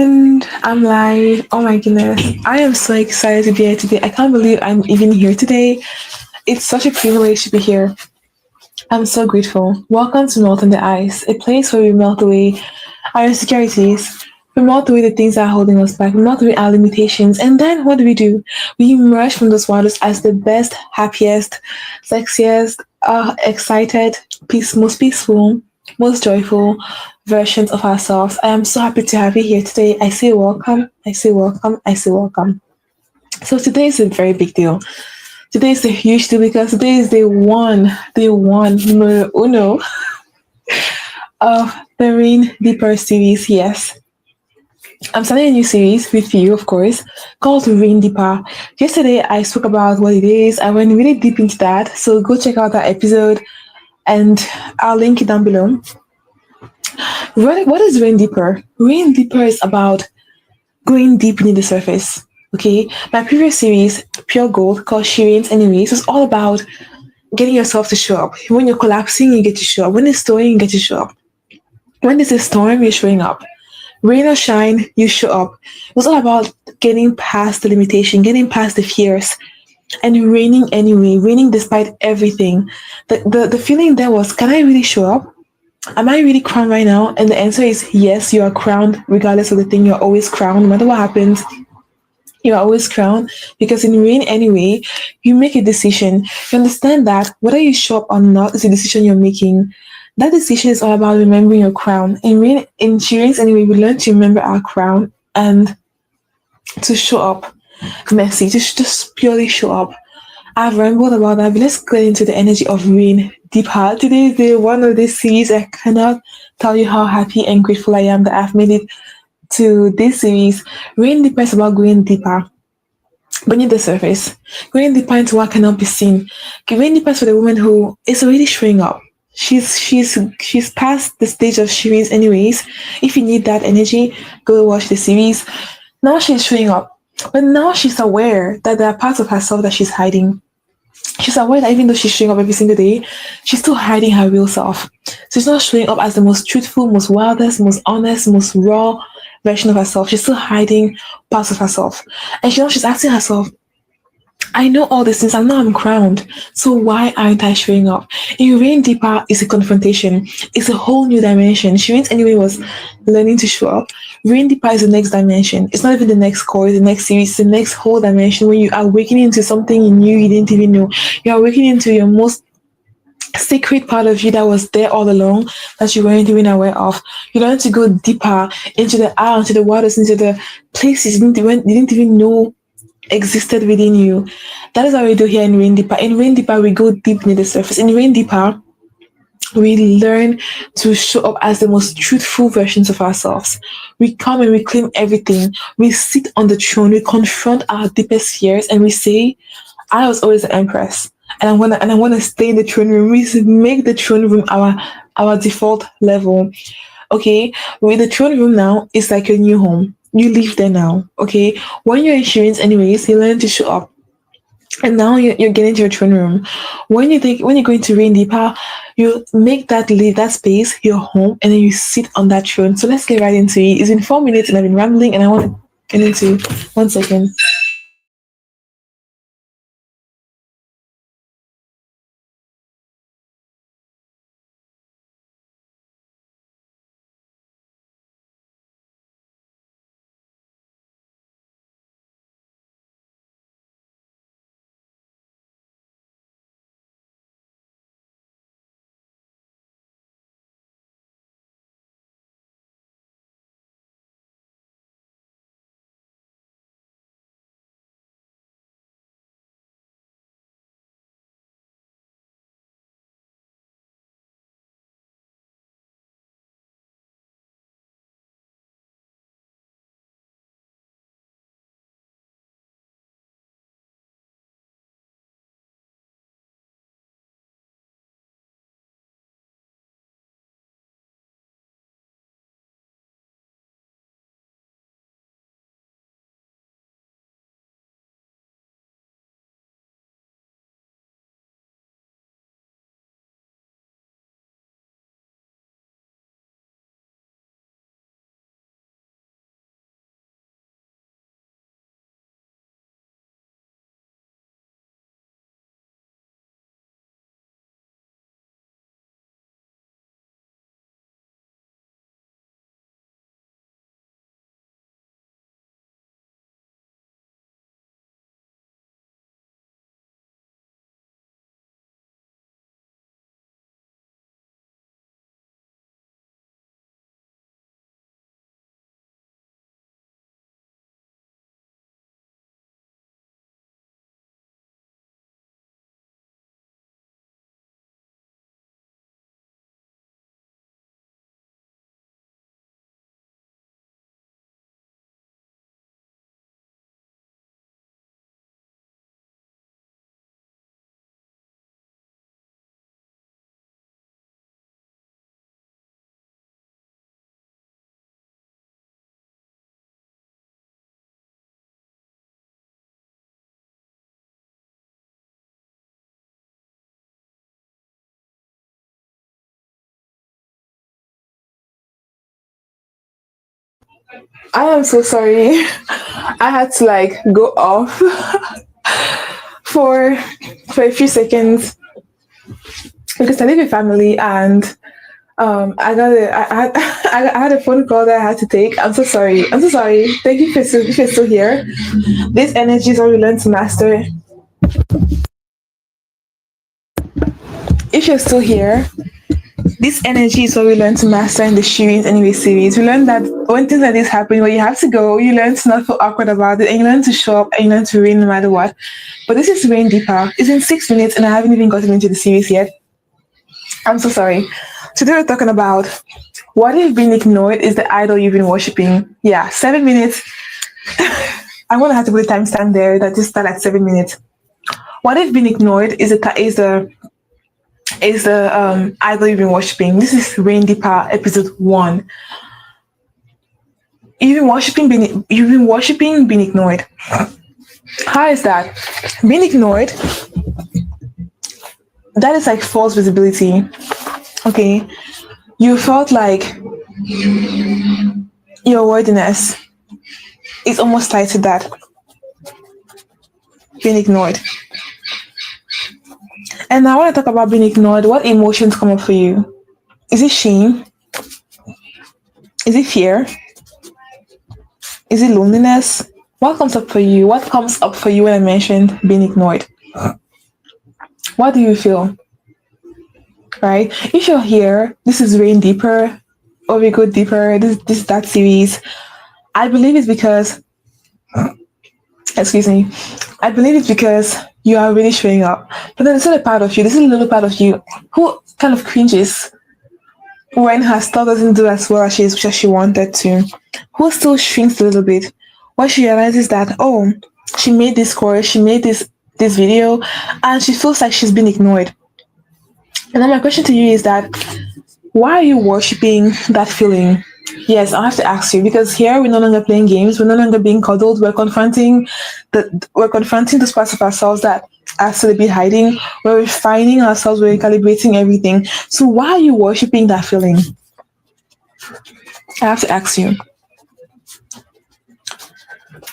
And I'm like, oh my goodness, I am so excited to be here today. I can't believe I'm even here today. It's such a privilege to be here. I'm so grateful. Welcome to Melt on the Ice, a place where we melt away our insecurities. We melt away the things that are holding us back. We melt away our limitations. And then what do? We emerge from those waters as the best, happiest, sexiest, excited, most peaceful, most joyful versions of ourselves. I am so happy to have you here today. I say welcome. I say welcome. I say welcome. So today is a very big deal. Today is a huge deal because today is day one, numero uno of the Rain Deeper series. Yes, I'm starting a new series with you, of course, called Rain Deeper. Yesterday, I spoke about what it is. I went really deep into that. So go check out that episode and I'll link it down below. What is Rain Deeper? Rain Deeper is about going deep beneath the surface. Okay, my previous series, Pure Gold, called She Rains Anyways, was all about getting yourself to show up. When you're collapsing, you get to show up. When it's snowing, you get to show up. When there's a storm, you're showing up. Rain or shine, you show up. It was all about getting past the limitation, getting past the fears, and raining anyway, raining despite everything. The feeling there was, can I really show up? Am I really crowned right now? And the answer is yes, you are crowned, regardless of the thing, you're always crowned. No matter what happens, you are always crowned because in rain anyway, you make a decision. You understand that whether you show up or not is a decision you're making. That decision is all about remembering your crown. In She anyway, we learn to remember our crown and to show up messy, just purely show up. I've rambled about that, but let's get into the energy of rain deeper. Today is the one of this series. I cannot tell you how happy and grateful I am that I've made it to this series. Rain deeper is about going deeper beneath the surface, going deeper into what cannot be seen. Going deeper for the woman who is already showing up. She's past the stage of series anyways. If you need that energy, go watch the series. Now she's showing up. But now she's aware that there are parts of herself that she's hiding. She's aware that even though she's showing up every single day, she's still hiding her real self. She's not showing up as the most truthful, most wildest, most honest, most raw version of herself. She's still hiding parts of herself. And she's asking herself, I know all these things. I know I'm crowned. So why aren't I showing up? In Rain Deeper is a confrontation. It's a whole new dimension. Shireen's anyway was learning to show up. Rain Deeper is the next dimension. It's not even the next core, the next series, the next whole dimension when you are awakening into something you knew you didn't even know. You're awakening into your most sacred part of you that was there all along that you weren't even aware of. You learn to go deeper into the air, into the waters, into the places you didn't even know existed within you. That is what we do here in Rain Deeper. In Rain Deeper, we go deep beneath the surface. In Rain Deeper, we learn to show up as the most truthful versions of ourselves. We come and we claim everything. We sit on the throne. We confront our deepest fears, and we say, "I was always the empress, and I wanna stay in the throne room." We make the throne room our default level. Okay, with the throne room now, it's like your new home. You live there now. Okay, when you're insurance, anyways, you learn to show up. And now you're getting to your throne room. When you're going to Rain Deeper, you make that space your home, and then you sit on that throne. So let's get right into it. It's been 4 minutes, and I've been rambling, and I want to get into 1 second. I am so sorry. I had to like go off for a few seconds because I live with family and I had a phone call that I had to take. I'm so sorry. I'm so sorry. Thank you for if you're still here. This energy is what we learn to master. If you're still here, this energy is what we learn to master in the Shireen's Anyway series. We learn that when things like this happen, where you have to go, you learn to not feel awkward about it, and you learn to show up, and you learn to rain no matter what. But this is rain deeper. It's in 6 minutes, and I haven't even gotten into the series yet. I'm so sorry. Today we're talking about what if being ignored is the idol you've been worshipping. Yeah, 7 minutes. I'm gonna have to put a timestamp there that just start at 7 minutes. What if being ignored is the idol you've been worshipping? This is Rain Deeper episode 1. You've been worshipping being ignored. How is that? Being ignored, that is like false visibility. Okay. You felt like your worthiness is almost tied to that. Being ignored. And I want to talk about being ignored. What emotions come up for you? Is it shame? Is it fear? Is it loneliness? What comes up for you? What comes up for you when I mentioned being ignored? What do you feel? Right? If you're here, this is Rain Deeper, or we go deeper. This that series. I believe it's because excuse me. I believe it's because you are really showing up. But then there's a part of you, this is a little part of you who kind of cringes when her stuff doesn't do as well as she wanted to. Who still shrinks a little bit. When she realizes that, oh, she made this chorus, she made this video, and she feels like she's been ignored. And then my question to you is that why are you worshipping that feeling? Yes, I have to ask you because here we're no longer playing games. We're no longer being coddled. We're confronting those parts of ourselves that are still a bit hiding. We're refining ourselves. We're calibrating everything. So why are you worshipping that feeling? I have to ask you.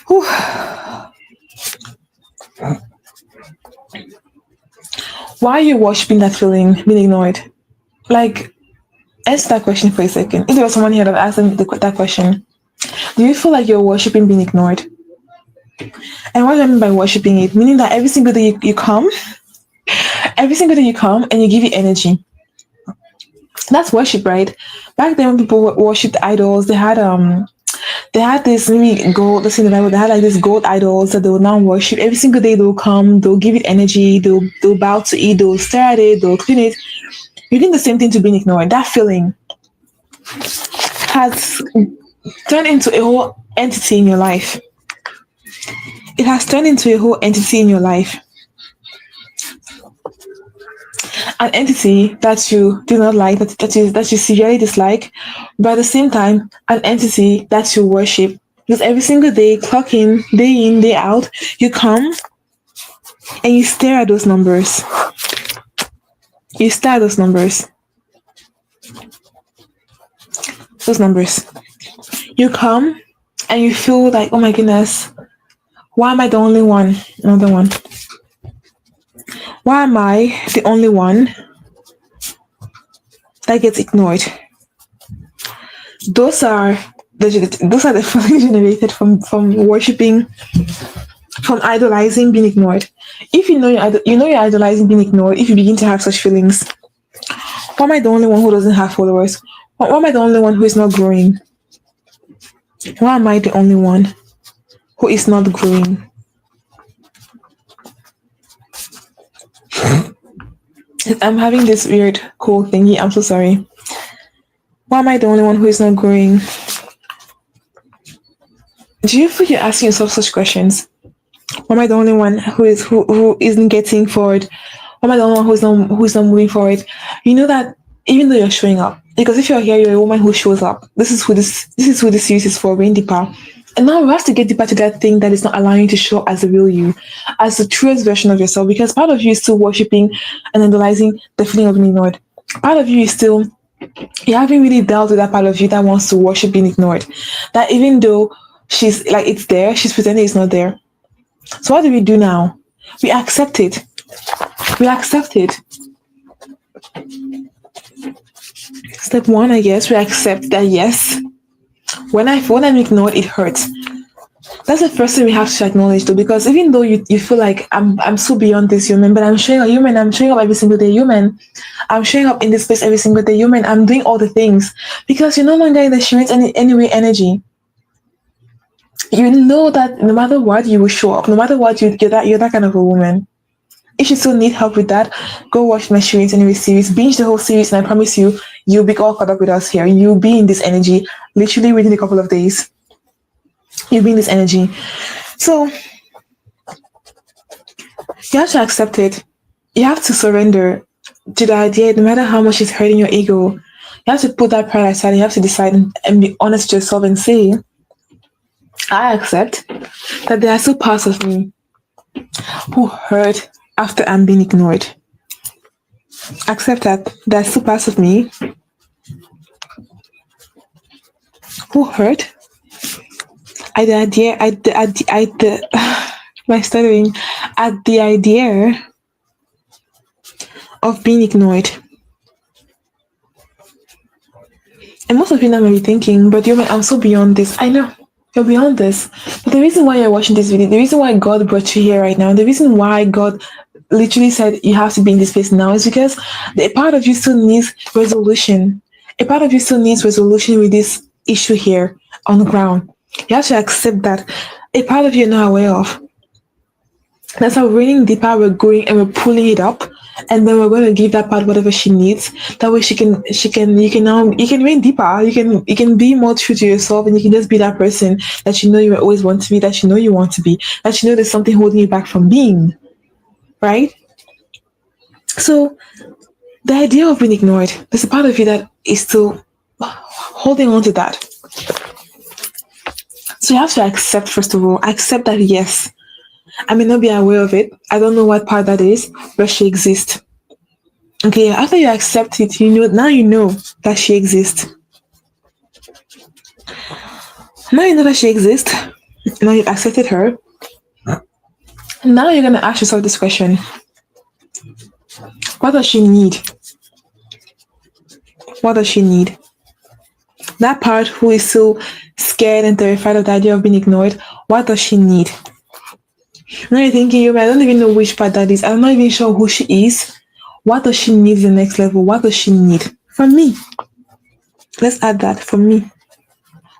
Whew. Why are you worshipping that feeling, being ignored? Like, answer that question for a second. If there was someone here that asked them that question, do you feel like you're worshipping being ignored? And what do I mean by worshipping it? Meaning that every single day you come and you give it energy. That's worship, right? Back then when people worshipped idols, they had this maybe gold, let's say in the Bible, they had like these gold idols that they would now worship. Every single day they'll come, they'll give it energy, they'll bow to it, they'll stare at it, they'll clean it. You're doing the same thing to being ignored. That feeling has turned into a whole entity in your life. It has turned into a whole entity in your life. An entity that you do not like, that you severely dislike, but at the same time, an entity that you worship. Because every single day, clock in, day out, you come and you stare at those numbers. You stare at those numbers. Those numbers. You come and you feel like, oh my goodness, why am I the only one? Another one. Why am I the only one that gets ignored? Those are the feelings generated from worshipping, from idolizing being ignored. If you know you're idolizing being ignored, if you begin to have such feelings, why am I the only one who doesn't have followers? Why am I the only one who is not growing? Why am I the only one who is not growing? I'm having this weird cold thingy. I'm so sorry. Why am I the only one who is not growing? Do you feel you're asking yourself such questions? Why am I the only one who isn't getting forward? Why am I the only one who's not moving forward? You know that even though you're showing up, because if you're here, you're a woman who shows up. This is who this series is for, Rain Deeper. And now we have to get deeper to that thing that is not allowing you to show up as the real you, as the truest version of yourself, because part of you is still worshipping and idolizing the feeling of being ignored. Part of you is still You haven't really dealt with that part of you that wants to worship being ignored. That even though she's like it's there, she's pretending it's not there. So what do we do now? We accept it. We accept it. Step one, I guess, we accept that yes, when I'm ignored, it hurts. That's the first thing we have to acknowledge though, because even though you feel like I'm so beyond this human, but I'm showing up human, I'm showing up every single day human. I'm showing up in this place every single day human. I'm doing all the things. Because you're no longer in the Shireen's anyway energy. You know that no matter what you will show up, no matter what you're that kind of a woman. If you still need help with that, go watch my Shireen's anyway series, binge the whole series, and I promise you, you'll be all caught up with us here. You'll be in this energy literally within a couple of days. You'll be in this energy. So you have to accept it. You have to surrender to the idea, no matter how much it's hurting your ego. You have to put that pride aside. You have to decide and be honest with yourself and say, I accept that there are still parts of me who hurt after I'm being ignored. Accept that there are still parts of me who hurt at the idea, my stuttering, at the idea of being ignored. And most of you now may be thinking, but I'm so beyond this. I know, you're beyond this. But the reason why you're watching this video, the reason why God brought you here right now, the reason why God literally said you have to be in this place now is because a part of you still needs resolution. A part of you still needs resolution with this issue here on the ground. You have to accept that a part of you are not aware of. That's how we're raining deeper, we're going and we're pulling it up, and then we're going to give that part whatever she needs. That way you can rain deeper, you can be more true to yourself, and you can just be that person that you know you always want to be, that you know you want to be, that you know there's something holding you back from being. Right? So the idea of being ignored, there's a part of you that is still holding on to that. So you have to accept, first of all, accept that yes, I may not be aware of it. I don't know what part that is, but she exists. Okay, after you accept it, now you know that she exists. Now you know that she exists. Now you've accepted her. Now you're gonna ask yourself this question. What does she need? What does she need? That part who is so scared and terrified of the idea of being ignored, what does she need? Now you're thinking, I don't even know which part that is. I'm not even sure who she is. What does she need the next level? What does she need from me? Let's add that from me.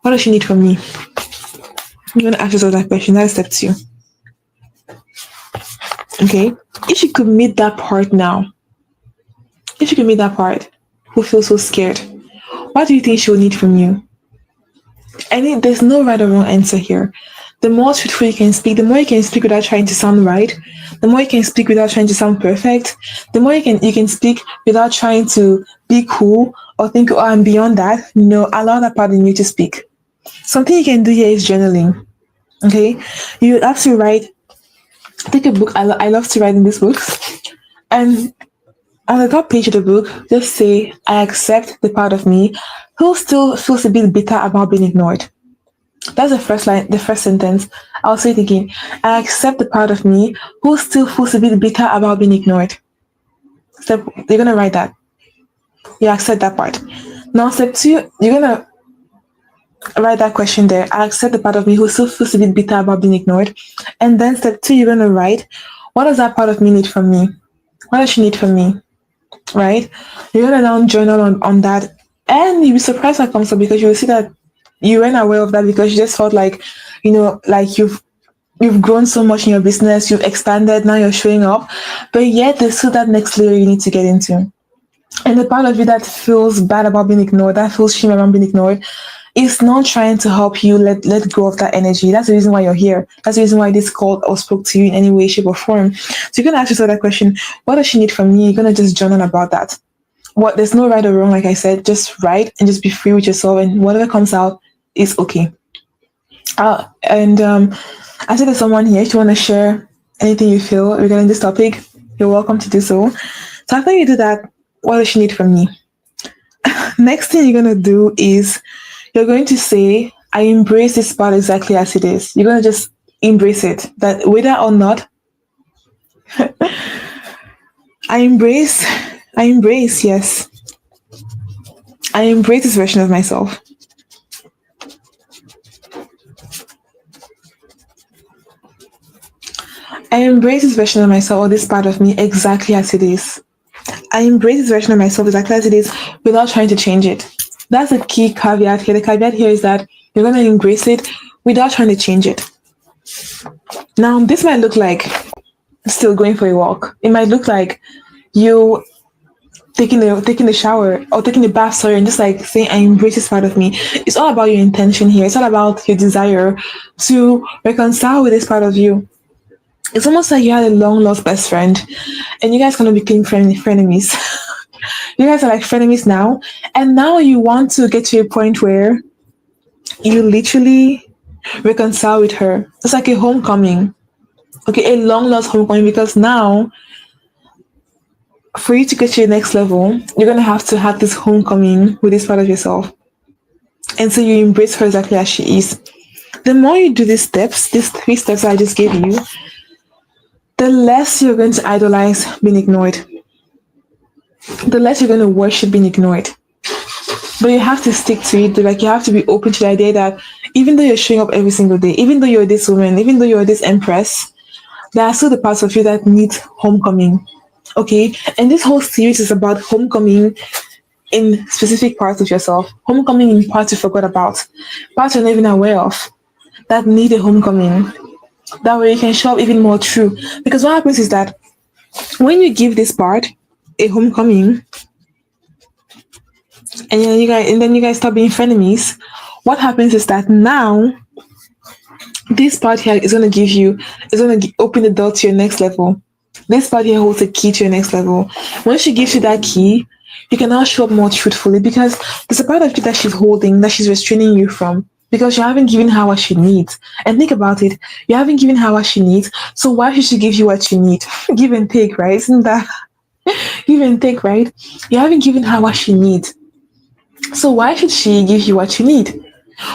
What does she need from me? You're going to ask yourself that question. That step 2. Okay? If you could meet that part now, if you could meet that part who feels so scared, what do you think she will need from you? There's no right or wrong answer here. The more truthful you can speak, the more you can speak without trying to sound right, the more you can speak without trying to sound perfect, the more you can speak without trying to be cool or think, oh, I'm beyond that. Allow that part in you to speak. Something you can do here is journaling. Okay? You have to write, take a book. I love to write in these books. And on the top page of the book, just say, I accept the part of me who still feels a bit bitter about being ignored. That's the first line, the first sentence. I'll say it again. I accept the part of me who still feels a bit bitter about being ignored. You're going to write that. You accept that part. Now, step 2, you're going to write that question there. I accept the part of me who still feels a bit bitter about being ignored. And then step 2, you're going to write, what does that part of me need from me? What does she need from me? Right? You're going to now journal on that. And you'll be surprised what comes up, because you will see that you weren't aware of that, because you just felt like, like you've grown so much in your business, you've expanded, now you're showing up, but yet there's still that next layer you need to get into. And the part of you that feels bad about being ignored, that feels shame about being ignored, is not trying to help you let go of that energy. That's the reason why you're here. That's the reason why this called or spoke to you in any way, shape, or form. So you're gonna ask yourself that question: what does she need from me? You're gonna just journal about that. There's no right or wrong, like I said. Just write and just be free with yourself, and whatever comes out is okay. I see there's someone here. If you want to share anything you feel regarding this topic, you're welcome to do so. So after you do that, what does she need from me? Next thing you're gonna do is you're going to say, I embrace this part exactly as it is. You're gonna just embrace it. That whether or not I embrace, yes. I embrace this version of myself. I embrace this version of myself or this part of me exactly as it is. I embrace this version of myself exactly as it is without trying to change it. That's a key caveat here. The caveat here is that you're going to embrace it without trying to change it. Now, this might look like still going for a walk. It might look like you taking the shower or taking a bath, sorry, and just like saying, I embrace this part of me. It's all about your intention here. It's all about your desire to reconcile with this part of you. It's almost like you had a long lost best friend and you guys kind of became frenemies. You guys are like frenemies now. And now you want to get to a point where you literally reconcile with her. It's like a homecoming. Okay, a long lost homecoming, because now for you to get to your next level, you're going to have this homecoming with this part of yourself. And so you embrace her exactly as she is. The more you do these steps, these 3 steps I just gave you, the less you're going to idolize being ignored. The less you're going to worship being ignored. But you have to stick to it. Like, you have to be open to the idea that even though you're showing up every single day, even though you're this woman, even though you're this empress, there are still the parts of you that need homecoming. Okay? And this whole series is about homecoming in specific parts of yourself. Homecoming in parts you forgot about. Parts you're not even aware of that need a homecoming. That way you can show up even more true. Because what happens is that when you give this part a homecoming, and then you guys start being frenemies, what happens is that now this part here is going to open the door to your next level. This part here holds the key to your next level. Once she gives you that key, you can now show up more truthfully, because there's a part of you that she's holding, that she's restraining you from, because you haven't given her what she needs. And think about it, you haven't given her what she needs, so why should she give you what you need? Give and take, right? Isn't that give and take, right? You haven't given her what she needs, so why should she give you what you need?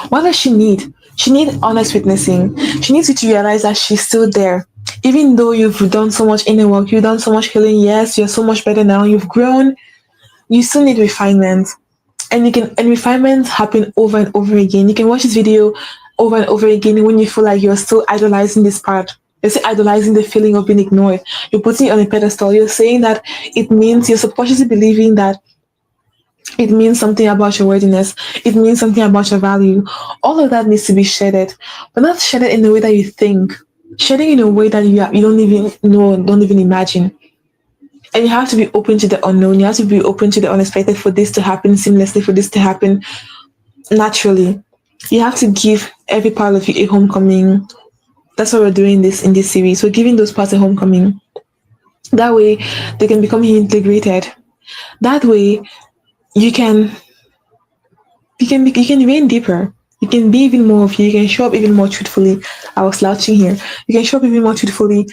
What does she need? She needs honest witnessing. She needs you to realize that she's still there. Even though you've done so much inner work, you've done so much healing, yes, you're so much better now, you've grown, you still need refinement. And refinements happen over and over again. You can watch this video over and over again when you feel like you're still idolizing this part. You're still idolizing the feeling of being ignored. You're putting it on a pedestal. You're saying that it means, you're subconsciously believing that it means something about your worthiness. It means something about your value. All of that needs to be shedded, but not shedded in the way that you think. Shedding in a way that you don't even know, don't even imagine. And you have to be open to the unknown. You have to be open to the unexpected for this to happen seamlessly, for this to happen naturally. You have to give every part of you a homecoming. That's what we're doing in this series. We're giving those parts a homecoming. That way, they can become integrated. That way, you can reign deeper. You can be even more of you. You can show up even more truthfully. I was slouching here. You can show up even more truthfully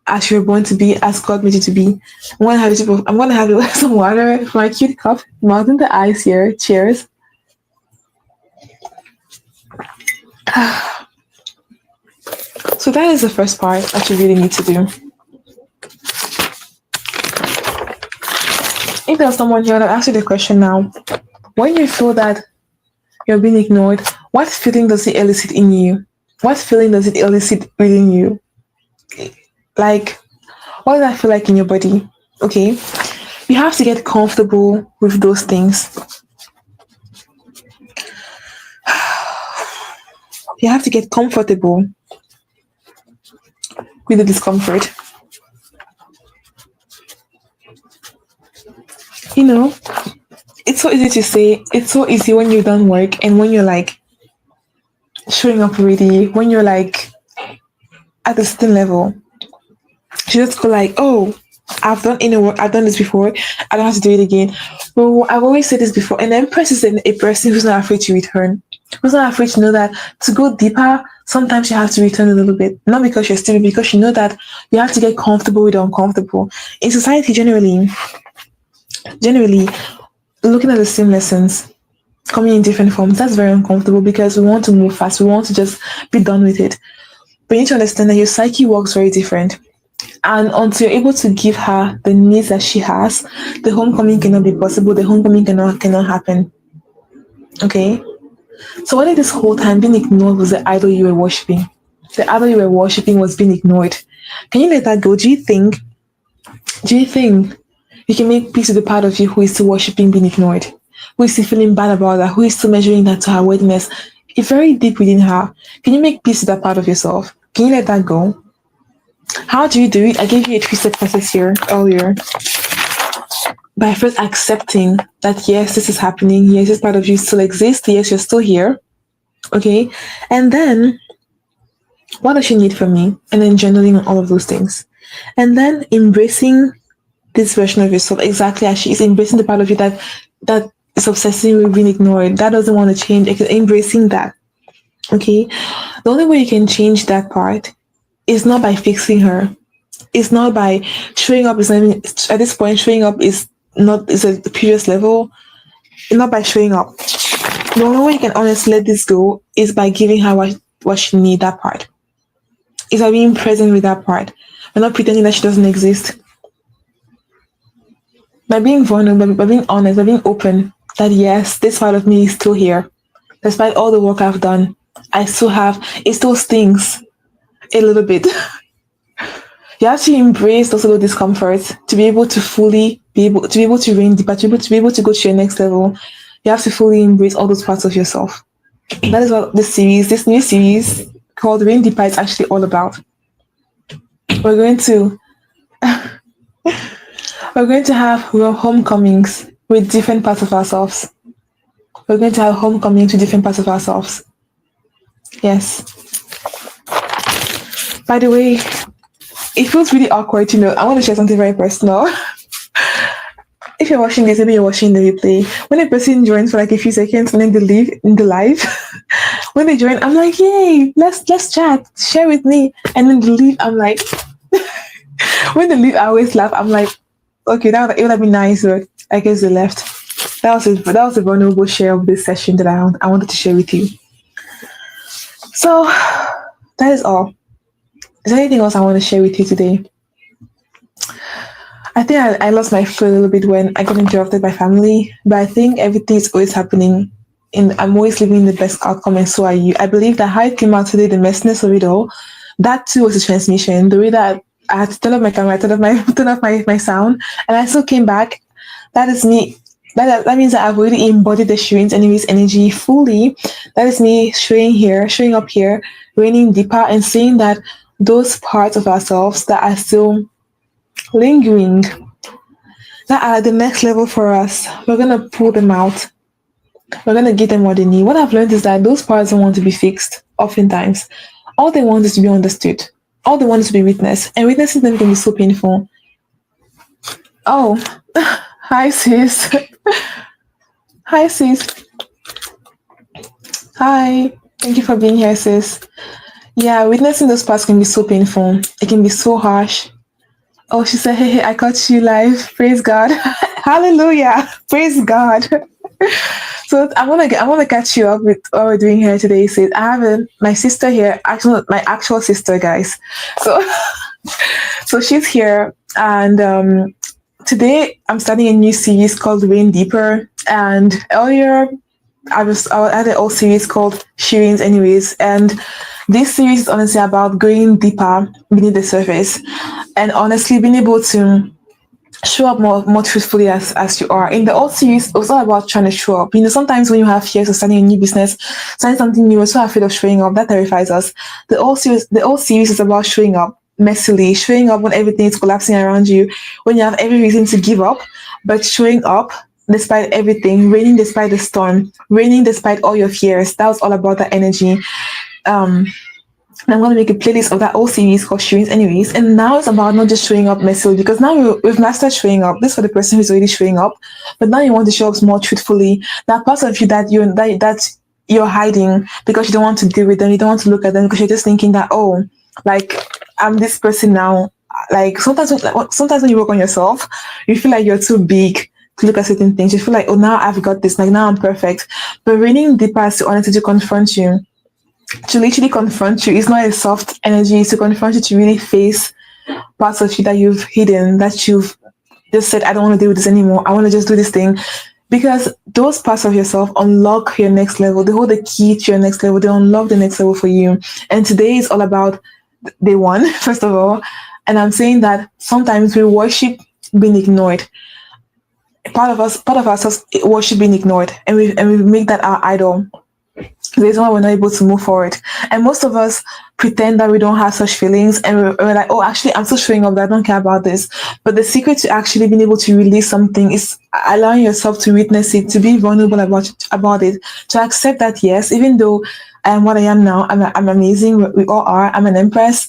as you're born to be, as God made you to be. I'm gonna have some water for my cute cup. Melting the ice here. Cheers. So that is the first part that you really need to do. If there's someone here that asks you the question now, when you feel that you're being ignored, what feeling does it elicit in you? What feeling does it elicit within you? Like, what does that feel like in your body? Okay, you have to get comfortable with those things. You have to get comfortable with the discomfort. You know, it's so easy to say, it's so easy when you've done work and when you're like showing up already, when you're like at a certain level. You just go like, oh, I've done inner work, I've done this before, I don't have to do it again. Well, I've always said this before, an empress is a person who's not afraid to return, who's not afraid to know that to go deeper, sometimes you have to return a little bit, not because you're stupid, because you know that you have to get comfortable with the uncomfortable. In society, generally, looking at the same lessons coming in different forms. That's very uncomfortable because we want to move fast. We want to just be done with it. But you need to understand that your psyche works very different. And until you're able to give her the needs that she has, the homecoming cannot be possible. The homecoming cannot happen. Okay? So what if this whole time being ignored was the idol you were worshipping? The idol you were worshipping was being ignored. Can you let that go? Do you think you can make peace with the part of you who is still worshipping being ignored? Who is still feeling bad about that? Who is still measuring that to her worthiness? It's very deep within her. Can you make peace with that part of yourself? Can you let that go? How do you do it? I gave you a 3-step process here earlier. By first accepting that yes, this is happening. Yes, this part of you still exists. Yes, you're still here. Okay. And then what does she need from me? And then journaling on all of those things. And then embracing this version of yourself exactly as she is, embracing the part of you that is obsessing with being ignored, that doesn't want to change, embracing that. Okay. The only way you can change that part is not by fixing her. It's not by showing up. Is not even, at this point, showing up is a previous level. Not by showing up. The only way you can honestly let this go is by giving her what she needs, that part. Is by being present with that part. We're not pretending that she doesn't exist. By being vulnerable, by being honest, by being open, that yes, this part of me is still here. Despite all the work I've done, it still stings a little bit. You have to embrace those little discomforts to be able to fully be able to reign deeper, to be able to go to your next level. You have to fully embrace all those parts of yourself. That is what this new series called Reign Deeper is actually all about. We're going to have homecomings with different parts of ourselves. We're going to have homecomings with different parts of ourselves. Yes. By the way, it feels really awkward, I want to share something very personal. If you're watching this, maybe you're watching the replay. When a person joins for like a few seconds and then they leave in the live, when they join, I'm like, yay, let's chat, share with me. And then they leave, I'm like, when they leave, I always laugh. I'm like, okay, it would have been nice, but I guess they left. That was a vulnerable share of this session that I wanted to share with you. So that is all. Is there anything else I want to share with you today? I think I lost my flow a little bit when I got interrupted by family, but I think everything is always happening. I'm always living the best outcome, and so are you. I believe that how it came out today, the messiness of it all, that too was a transmission. The way that I had to turn off my camera, turn off my sound, and I still came back. That is me. That means that I've already embodied the Shireen's Anyways energy fully. That is me showing up here, reigning deeper, and saying that those parts of ourselves that are still lingering, that are at the next level for us, we're going to pull them out. We're going to give them what they need. What I've learned is that those parts don't want to be fixed, oftentimes. All they want is to be understood. All they want is to be witnessed. And witnessing them can be so painful. Oh, hi, sis. Hi, sis. Hi. Thank you for being here, sis. Yeah, witnessing those parts can be so painful. It can be so harsh. Oh, she said, hey, I caught you live. Praise God. Hallelujah. Praise God. So I want to catch you up with what we're doing here today. Sis, I have my sister here, actually my actual sister, guys. So she's here, and today I'm starting a new series called Reign Deeper. And earlier I had an old series called Shireen's Anyways, and this series is honestly about going deeper beneath the surface, and honestly being able to show up more truthfully as you are. In the old series, it was all about trying to show up. Sometimes when you have fears of starting a new business, starting something new, we're so afraid of showing up. That terrifies us. The old series is about showing up messily, showing up when everything is collapsing around you, when you have every reason to give up, but showing up despite everything, raining despite the storm, raining despite all your fears. That was all about that energy. And I'm going to make a playlist of that old series called Shireen's Anyways. And now it's about not just showing up messily, because now we've mastered showing up. This is for the person who's already showing up. But now you want to show up more truthfully. That part of you that you're hiding because you don't want to deal with them. You don't want to look at them because you're just thinking that, oh, like, I'm this person now. Like sometimes when you work on yourself, you feel like you're too big to look at certain things. You feel like, oh, now I've got this, like now I'm perfect. But reading deeper is the honesty to confront you, to literally confront you. It's not a soft energy, it's to confront you, to really face parts of you that you've hidden, that you've just said, I don't want to deal with this anymore. I want to just do this thing. Because those parts of yourself unlock your next level. They hold the key to your next level. They unlock the next level for you. And today is all about day one, first of all. And I'm saying that sometimes we worship being ignored. Part of ourselves worship being ignored, and we make that our idol. The reason why we're not able to move forward. And most of us pretend that we don't have such feelings, and we're like, oh, actually, I'm still showing up, that I don't care about this. But the secret to actually being able to release something is allowing yourself to witness it, to be vulnerable about it, to accept that, yes, even though I am what I am now, I'm amazing, we all are, I'm an empress,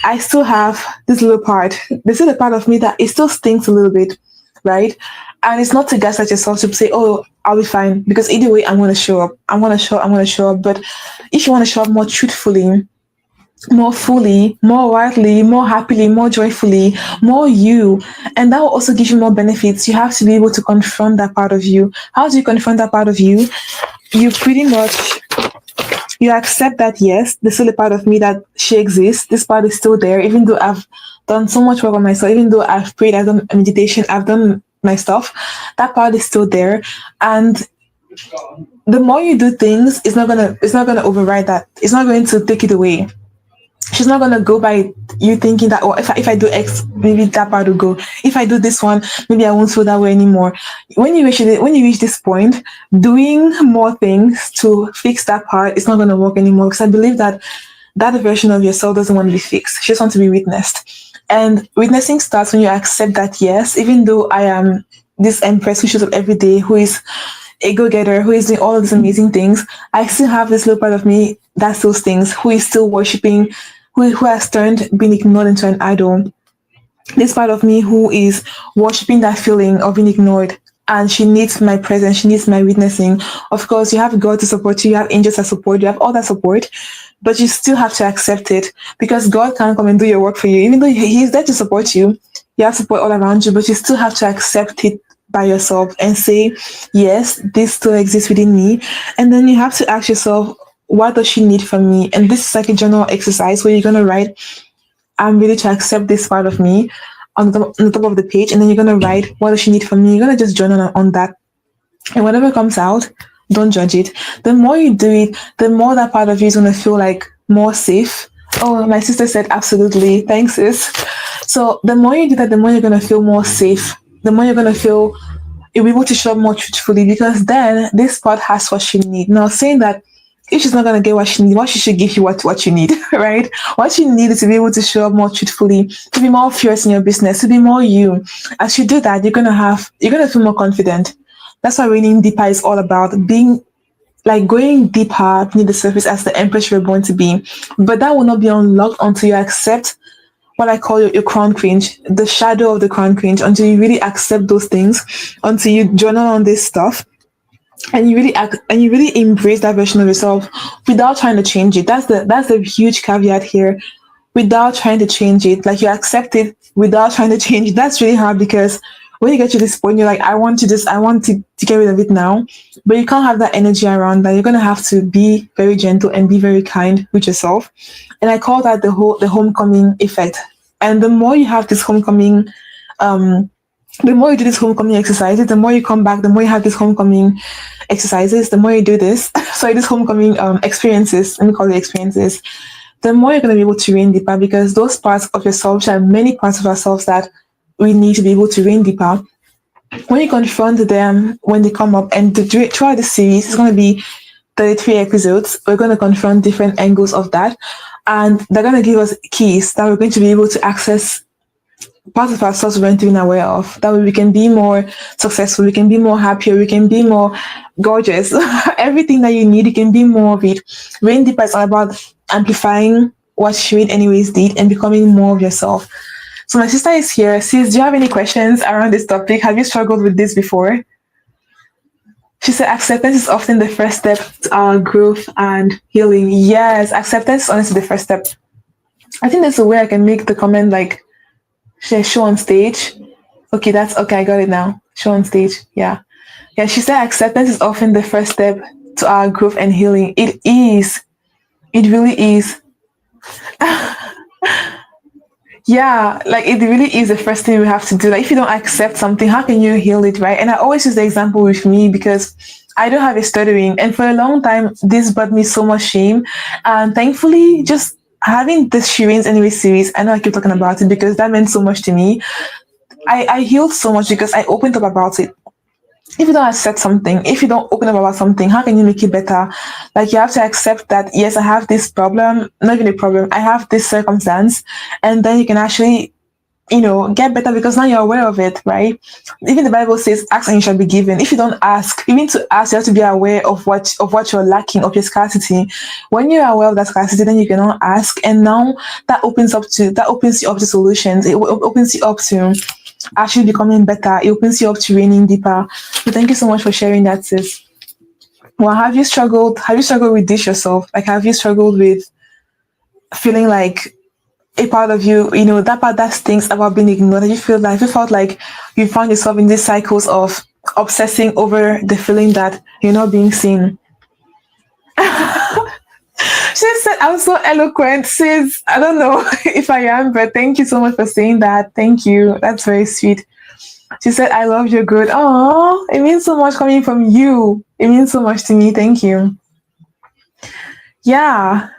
I still have this little part. This is a part of me that it still stinks a little bit, right? And it's not to gaslight yourself to say, oh, I'll be fine. Because either way, I'm going to show up. I'm going to show up. But if you want to show up more truthfully, more fully, more widely, more happily, more joyfully, more you, and that will also give you more benefits, you have to be able to confront that part of you. How do you confront that part of you? You pretty much, you accept that, yes, there's still a part of me that she exists. This part is still there, even though I've done so much work on myself, even though I've prayed, I've done meditation, I've done my stuff, that part is still there. And the more you do things, it's not gonna override that. It's not going to take it away. She's not gonna go by you thinking that, oh, if I do X, maybe that part will go. If I do this one, maybe I won't feel that way anymore. When you reach this point, doing more things to fix that part, it's not gonna work anymore. Because I believe that version of yourself doesn't want to be fixed. She just wants to be witnessed. And witnessing starts when you accept that, yes, even though I am this empress who shows up every day, who is a go-getter, who is doing all of these amazing things, I still have this little part of me that still stings, who is still worshipping, who has turned being ignored into an idol. This part of me who is worshipping that feeling of being ignored, and she needs my presence, she needs my witnessing. Of course, you have God to support you, you have angels that support you, have all that support, but you still have to accept it, because God can't come and do your work for you. Even though He's there to support you, you have support all around you, but you still have to accept it by yourself and say, yes, this still exists within me. And then you have to ask yourself, what does she need from me? And this is like a journal exercise where you're going to write, I'm ready to accept this part of me on the top of the page. And then you're going to write, what does she need from me? You're going to just journal on that. And whatever comes out, don't judge it. The more you do it, the more that part of you is going to feel like more safe. Oh, my sister said, absolutely. Thanks, sis. So the more you do that, the more you're going to feel more safe. The more you're going to feel you'll be able to show up more truthfully, because then this part has what she needs. Now, saying that if she's not going to get what she needs, what she should give you what you need, right? What you need is to be able to show up more truthfully, to be more fierce in your business, to be more you. As you do that, you're going to feel more confident. That's what reading deeper is all about, being like going deeper beneath the surface as the empress you're born to be. But that will not be unlocked until you accept what I call your crown cringe, the shadow of the crown cringe, until you really accept those things, until you journal on this stuff, and you really embrace that version of yourself without trying to change it. That's the huge caveat here. Without trying to change it, like you accept it without trying to change it. That's really hard, because when you get to this point, you're like, I want to get rid of it now, but you can't have that energy around that. You're going to have to be very gentle and be very kind with yourself. And I call that the homecoming effect. And the more you have this homecoming, the more you do this homecoming exercises, the more you come back, the more you have this homecoming exercises, the more you do this, sorry, this homecoming experiences, let me call it experiences, the more you're going to be able to rein deeper, because those parts of yourself, there are many parts of ourselves that we need to be able to rein deeper. When you confront them, when they come up, and throughout the series, it's going to be 33 episodes, we're going to confront different angles of that, and they're going to give us keys that we're going to be able to access parts of ourselves we weren't even aware of. That way we can be more successful, we can be more happier, we can be more gorgeous. Everything that you need, you can be more of it. Rein deeper is all about amplifying what Shade anyways did and becoming more of yourself. So my sister is here. Sis, do you have any questions around this topic? Have you struggled with this before? She said acceptance is often the first step to our growth and healing. Yes, acceptance is honestly the first step. I think there's a way I can make the comment like show on stage. Okay, I got it now. show on stage. Yeah. Yeah, she said acceptance is often the first step to our growth and healing. It is. It really is. Yeah, like it really is the first thing we have to do. Like if you don't accept something, how can you heal it, right? And I always use the example with me because I don't have a stuttering, and for a long time this brought me so much shame. And thankfully, just having this Shireen's Anyway series, I know I keep talking about it because that meant so much to me. I healed so much because I opened up about it. If you don't accept something, if you don't open up about something, how can you make it better? Like you have to accept that yes, I have this problem, not even a problem, I have this circumstance, and then you can actually, get better because now you're aware of it, right? Even the Bible says, "Ask and you shall be given." If you don't ask, even to ask, you have to be aware of what you're lacking, of your scarcity. When you're aware of that scarcity, then you cannot ask, and now that opens you up to solutions. It opens you up to actually becoming better. It opens you up to raining deeper. So thank you so much for sharing that, sis. Well, have you struggled? Have you struggled with this yourself? Like, have you struggled with feeling like a part of you, that part that stinks about being ignored? Have you felt like you found yourself in these cycles of obsessing over the feeling that you're not being seen? She said, "I'm so eloquent, sis." I don't know if I am, but thank you so much for saying that. Thank you. That's very sweet. She said, "I love your good." Oh, it means so much coming from you. It means so much to me. Thank you. Yeah.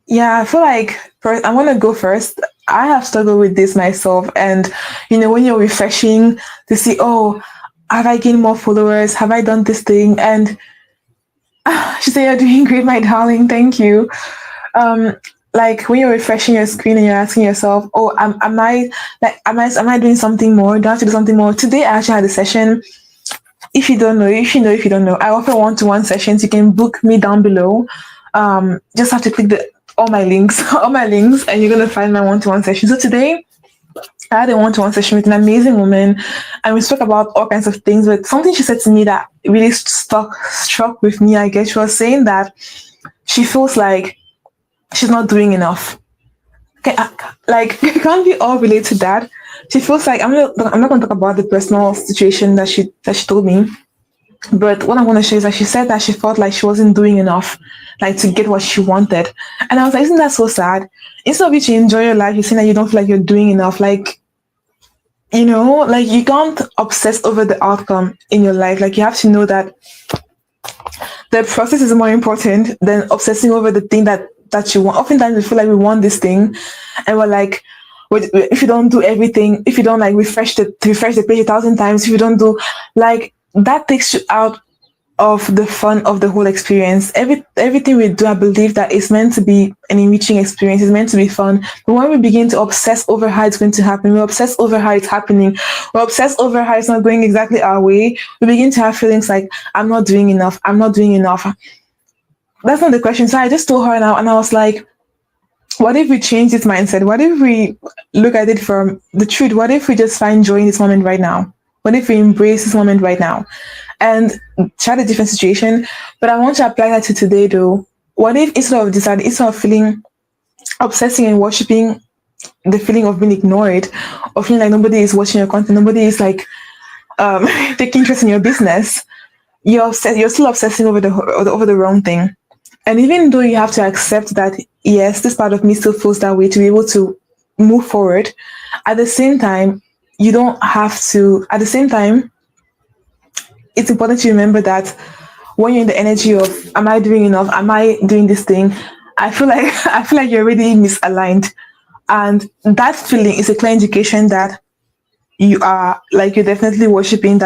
Yeah, I feel like first, I want to go first. I have struggled with this myself. And, when you're refreshing to see, oh, have I gained more followers? Have I done this thing? And she said, "You're doing great, my darling. Thank you." Um, like when you're refreshing your screen and you're asking yourself, "Oh, am I doing something more? Do I have to do something more?" Today, I actually had a session. If you don't know, if you don't know, I offer one-to-one sessions. You can book me down below. Just have to click all my links, all my links, and you're gonna find my one-to-one session. So today, I had a one-to-one session with an amazing woman, and we spoke about all kinds of things. But something she said to me that really struck with me. I guess she was saying that she feels like she's not doing enough. Okay, like can't we all relate to that? She feels like I'm not going to talk about the personal situation that she told me, but what I want to share is that she said that she felt like she wasn't doing enough, like to get what she wanted. And I was like, isn't that so sad? Instead of you to enjoy your life, you're saying that you don't feel like you're doing enough. Like, like you can't obsess over the outcome in your life. Like you have to know that the process is more important than obsessing over the thing that you want. Oftentimes we feel like we want this thing, and we're like, if you don't do everything, if you don't like refresh the page 1,000 times, if you don't do like that, takes you out of the fun of the whole experience. Everything we do, I believe that it's meant to be an enriching experience. It's meant to be fun. But when we begin to obsess over how it's going to happen, we obsess over how it's happening, we obsess over how it's not going exactly our way, we begin to have feelings like, I'm not doing enough. I'm not doing enough. That's not the question. So I just told her now, and I was like, what if we change this mindset? What if we look at it from the truth? What if we just find joy in this moment right now? What if we embrace this moment right now? And try a different situation. But I want to apply that to today though. What if instead of feeling obsessing and worshiping the feeling of being ignored, or feeling like nobody is watching your content, nobody is like taking interest in your business, you're still obsessing over the wrong thing. And even though you have to accept that, yes, this part of me still feels that way to be able to move forward, at the same time, you don't have to, at the same time, it's important to remember that when you're in the energy of, am I doing enough? Am I doing this thing? I feel like you're already misaligned. And that feeling is a clear indication that you're definitely worshiping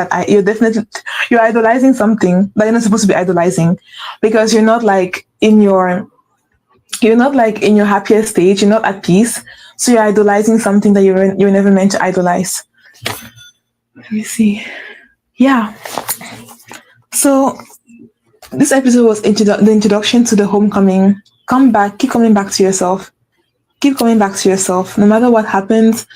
you're idolizing something that you're not supposed to be idolizing, because you're not like in your happiest stage, you're not at peace, so you're idolizing something that you're never meant to idolize. Let me see. Yeah, so this episode was the introduction to the homecoming. Keep coming back to yourself, no matter what happens.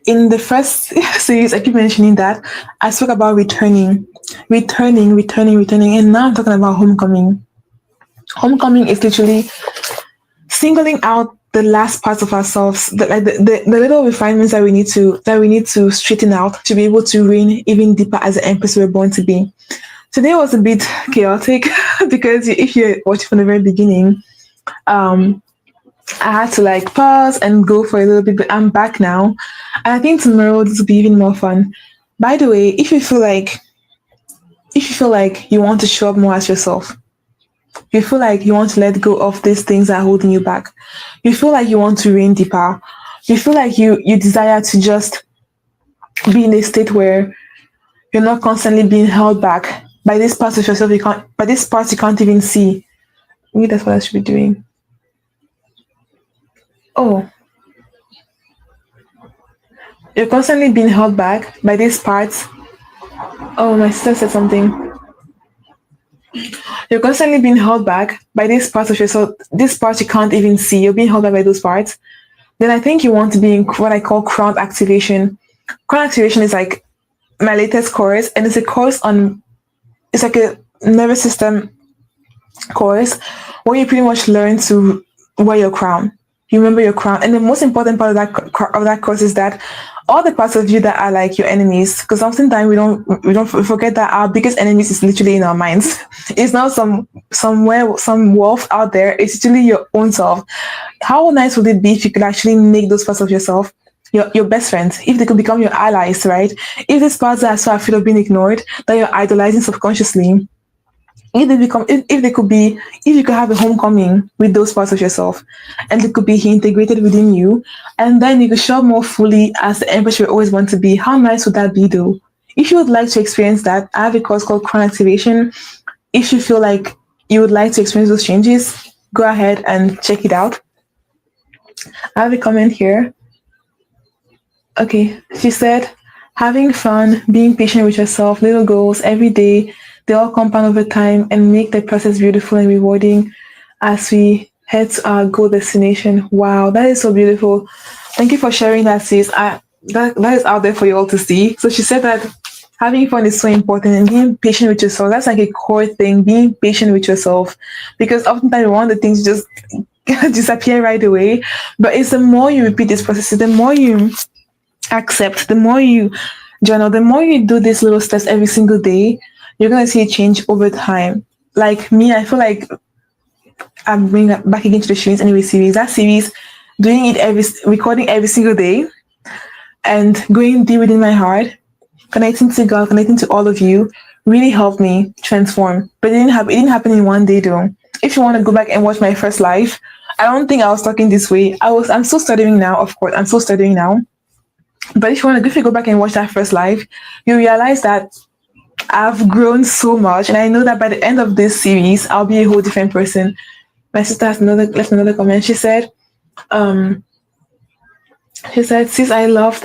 In the first series, I keep mentioning that I spoke about returning, and now I'm talking about homecoming. Homecoming is literally singling out the last parts of ourselves, the little refinements that we need to straighten out to be able to reign even deeper as the empress we're born to be. Today was a bit chaotic because if you watch from the very beginning, um, I had to like pause and go for a little bit, but I'm back now, and I think tomorrow this will be even more fun. By the way, if you feel like you want to show up more as yourself, you feel like you want to let go of these things that are holding you back, you feel like you want to reign deeper, you feel like you desire to just be in a state where you're not constantly being held back by this part of yourself by this part you can't even see. Maybe that's what I should be doing. Oh, you're constantly being held back by this part. Oh, my sister said something. You're constantly being held back by this part of yourself, this part you can't even see. You're being held back by those parts. Then I think you want to be in what I call crown activation. Crown activation is like my latest course, and it's a course on, it's like a nervous system course where you pretty much learn to wear your crown. You remember your crown, and the most important part of that course is that all the parts of you that are like your enemies, because sometimes we forget that our biggest enemies is literally in our minds. It's not some wolf out there. It's literally your own self. How nice would it be if you could actually make those parts of yourself your best friends, if they could become your allies, right? If these parts that are so afraid of being ignored, that you're idolizing subconsciously, if you could have a homecoming with those parts of yourself, and they could be integrated within you, and then you could show up more fully as the empress you always want to be. How nice would that be, though? If you would like to experience that, I have a course called Crown Activation. If you feel like you would like to experience those changes, go ahead and check it out. I have a comment here. Okay, she said, having fun, being patient with yourself, little goals every day, they all compound over time and make the process beautiful and rewarding as we head to our goal destination. Wow, that is so beautiful. Thank you for sharing that, sis. That is out there for you all to see. So she said that having fun is so important, and being patient with yourself, that's like a core thing, being patient with yourself. Because oftentimes one of the things just disappear right away. But it's the more you repeat this process, the more you accept, the more you journal, the more you do these little steps every single day, you're going to see a change over time. Like me, I feel like I'm bringing back again to the Shireen's Anyway series. That series, recording every single day and going deep within my heart, connecting to God, connecting to all of you, really helped me transform. But it didn't happen in one day though. If you want to go back and watch my first live, I don't think I was talking this way. I'm still studying now, of course. I'm still studying now. But if you go back and watch that first live, you realize that I've grown so much, and I know that by the end of this series, I'll be a whole different person. My sister has left another comment. She said, sis, I loved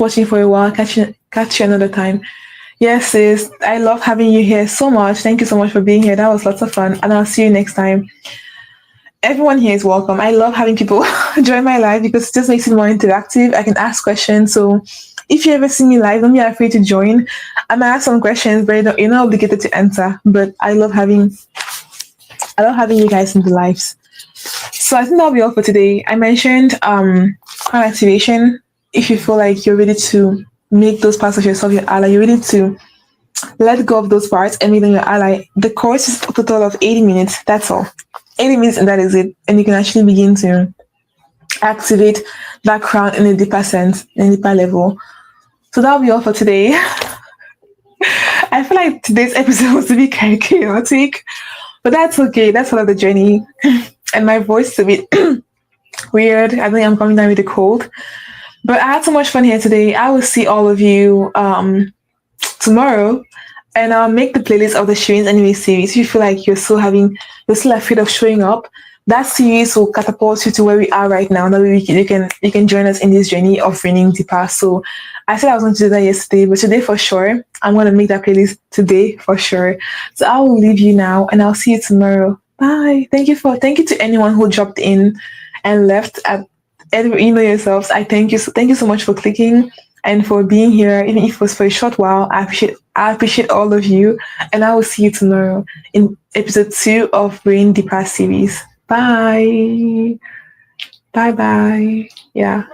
watching for a while. Catch you another time. Yes, sis, I love having you here so much. Thank you so much for being here. That was lots of fun, and I'll see you next time. Everyone here is welcome. I love having people join my live because it just makes it more interactive. I can ask questions. So if you ever see me live, don't be afraid to join. I might ask some questions, but you're not obligated to answer. But I love having you guys in the lives. So I think that'll be all for today. I mentioned crown activation. If you feel like you're ready to make those parts of yourself your ally, you're ready to let go of those parts and make them your ally. The course is a total of 80 minutes. That's all. 80 minutes, and that is it. And you can actually begin to activate that crown in a deeper sense, in a deeper level. So that'll be all for today. I feel like today's episode was a bit chaotic, but that's okay. That's part of the journey. And my voice is a bit weird. I think I'm coming down with a cold. But I had so much fun here today. I will see all of you tomorrow. And I'll make the playlist of the Shireen's Anyway series. If you feel like you're still afraid of showing up, that series will catapult you to where we are right now. That way you can join us in this journey of reigning deeper. So I said I was going to do that yesterday, but today for sure, I'm going to make that playlist today for sure. So I will leave you now, and I'll see you tomorrow. Bye. Thank you to anyone who dropped in and left yourselves. I thank you. Thank you so much for clicking and for being here, even if it was for a short while. I appreciate all of you, and I will see you tomorrow in episode 2 of Brain Deeper series. Bye. Bye bye. Yeah.